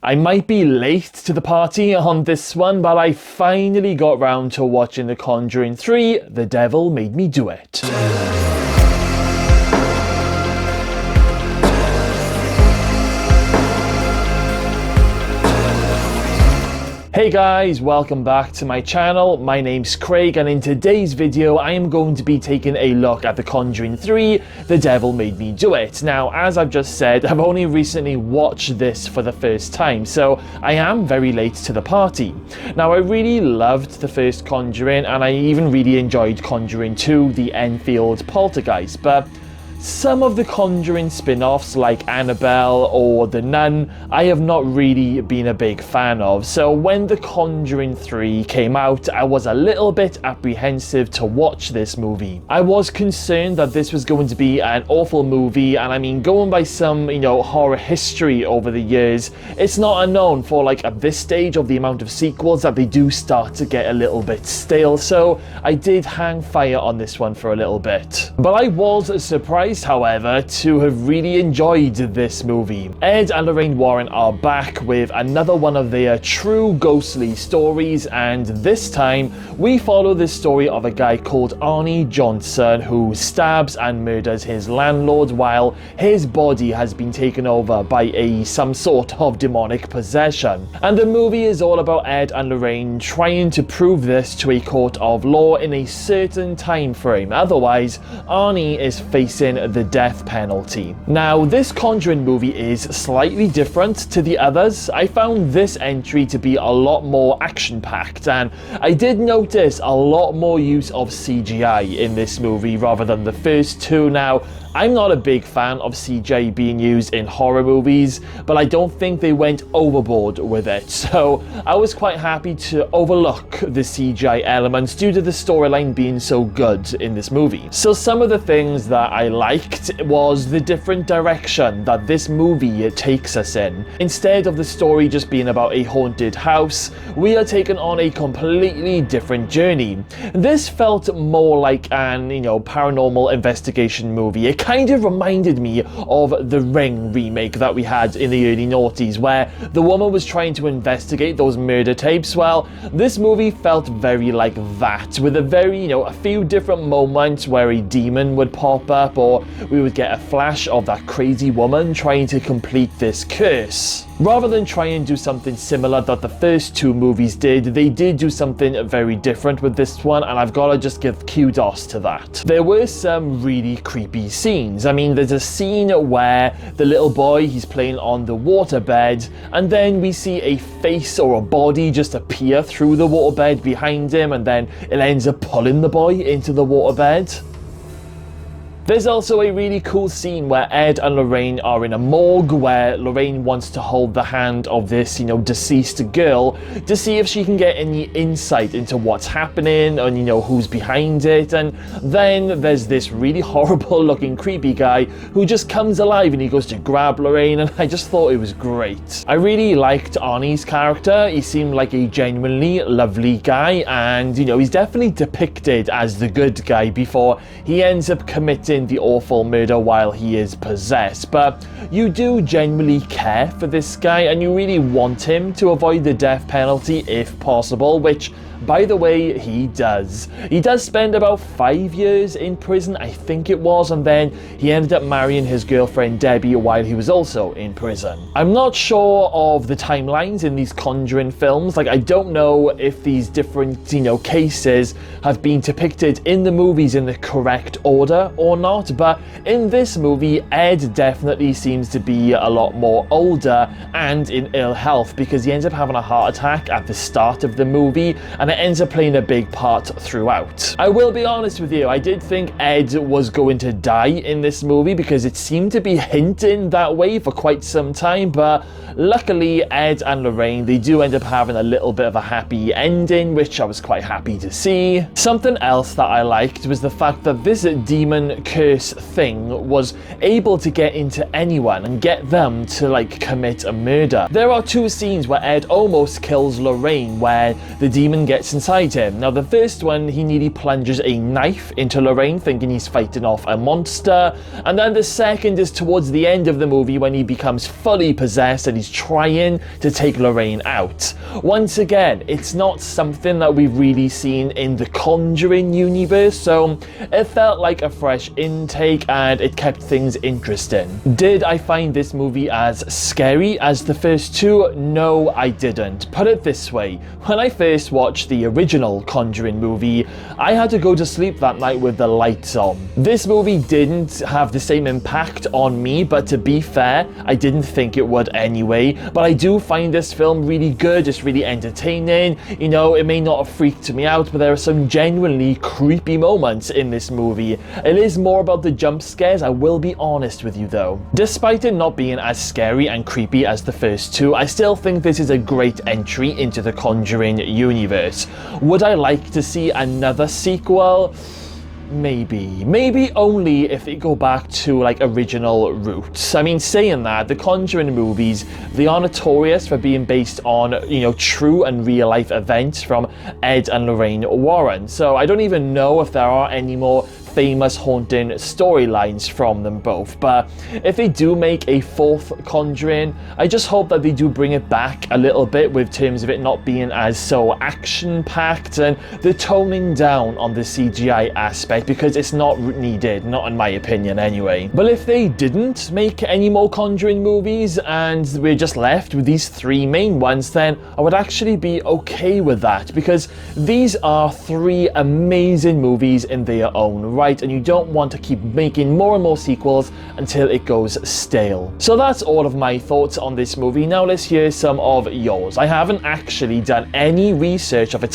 I might be late to the party on this one, but I finally got round to watching The Conjuring 3, The Devil Made Me Do It. Hey guys, welcome back to my channel. My name's Craig, and in today's video I am going to be taking a look at The Conjuring 3, The Devil Made Me Do It. Now, as I've just said, I've only recently watched this for the first time, so I am very late to the party. Now, I really loved the first Conjuring, and I even really enjoyed Conjuring 2, The Enfield Poltergeist, but some of the Conjuring spin-offs like Annabelle or The Nun, I have not really been a big fan of. So when The Conjuring 3 came out, I was a little bit apprehensive to watch this movie. I was concerned that this was going to be an awful movie, and I mean, going by some, horror history over the years, it's not unknown for at this stage of the amount of sequels that they do start to get a little bit stale. So I did hang fire on this one for a little bit. But I was surprised, however, to have really enjoyed this movie. Ed and Lorraine Warren are back with another one of their true ghostly stories, and this time we follow the story of a guy called Arnie Johnson who stabs and murders his landlord while his body has been taken over by some sort of demonic possession. And the movie is all about Ed and Lorraine trying to prove this to a court of law in a certain time frame, otherwise Arnie is facing the death penalty. Now, this Conjuring movie is slightly different to the others. I found this entry to be a lot more action-packed, and I did notice a lot more use of CGI in this movie rather than the first two. Now, I'm not a big fan of CGI being used in horror movies, but I don't think they went overboard with it. So I was quite happy to overlook the CGI elements due to the storyline being so good in this movie. So some of the things that I liked was the different direction that this movie takes us in. Instead of the story just being about a haunted house, we are taken on a completely different journey. This felt more like an, paranormal investigation movie. It kind of reminded me of the Ring remake that we had in the early noughties, where the woman was trying to investigate those murder tapes. Well, this movie felt very like that, with a few different moments where a demon would pop up, or we would get a flash of that crazy woman trying to complete this curse. Rather than try and do something similar that the first two movies did, they did do something very different with this one, and I've got to just give kudos to that. There were some really creepy scenes. I mean, there's a scene where the little boy, he's playing on the waterbed, and then we see a face or a body just appear through the waterbed behind him, and then it ends up pulling the boy into the waterbed. There's also a really cool scene where Ed and Lorraine are in a morgue, where Lorraine wants to hold the hand of this, deceased girl to see if she can get any insight into what's happening and, who's behind it. And then there's this really horrible looking creepy guy who just comes alive and he goes to grab Lorraine, and I just thought it was great. I really liked Arnie's character. He seemed like a genuinely lovely guy, and, he's definitely depicted as the good guy before he ends up committing the awful murder while he is possessed. But you do genuinely care for this guy, and you really want him to avoid the death penalty if possible, which, by the way, he does. He does spend about 5 years in prison, I think it was, and then he ended up marrying his girlfriend Debbie while he was also in prison. I'm not sure of the timelines in these Conjuring films. I don't know if these different, cases have been depicted in the movies in the correct order or not, but in this movie, Ed definitely seems to be a lot more older and in ill health, because he ends up having a heart attack at the start of the movie, and it ends up playing a big part throughout. I will be honest with you, I did think Ed was going to die in this movie because it seemed to be hinting that way for quite some time, but luckily Ed and Lorraine, they do end up having a little bit of a happy ending, which I was quite happy to see. Something else that I liked was the fact that this demon curse thing was able to get into anyone and get them to commit a murder. There are two scenes where Ed almost kills Lorraine, where the demon gets gets inside him. Now, the first one, he nearly plunges a knife into Lorraine, thinking he's fighting off a monster. And then the second is towards the end of the movie when he becomes fully possessed and he's trying to take Lorraine out. Once again, it's not something that we've really seen in the Conjuring universe, so it felt like a fresh intake and it kept things interesting. Did I find this movie as scary as the first two? No, I didn't. Put it this way, when I first watched the original Conjuring movie, I had to go to sleep that night with the lights on. This movie didn't have the same impact on me, but to be fair, I didn't think it would anyway. But I do find this film really good, it's really entertaining. You know, it may not have freaked me out, but there are some genuinely creepy moments in this movie. It is more about the jump scares, I will be honest with you though. Despite it not being as scary and creepy as the first two, I still think this is a great entry into the Conjuring universe. Would I like to see another sequel? Maybe only if they go back to like original roots. I mean, saying that, the Conjuring movies, they are notorious for being based on, you know, true and real life events from Ed and Lorraine Warren. So I don't even know if there are any more famous haunting storylines from them both. But if they do make a fourth Conjuring, I just hope that they do bring it back a little bit with terms of it not being as so action-packed and the toning down on the CGI aspect, because it's not needed, not in my opinion anyway. But if they didn't make any more Conjuring movies and we're just left with these three main ones, then I would actually be okay with that, because these are three amazing movies in their own right, and you don't want to keep making more and more sequels until it goes stale. So that's all of my thoughts on this movie. Now let's hear some of yours. I haven't actually done any research at the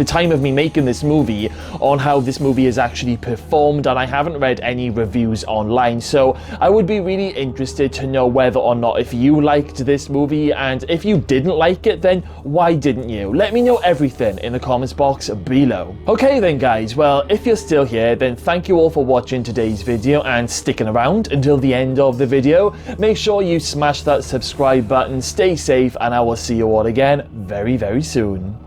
time of me making this movie on how this movie is actually performed, and I haven't read any reviews online, so I would be really interested to know whether or not if you liked this movie, and if you didn't like it, then why didn't you? Let me know everything in the comments box below. Okay then guys, well, if you're still here, then thank you all for watching today's video and sticking around until the end of the video. Make sure you smash that subscribe button, stay safe, and I will see you all again very, very soon.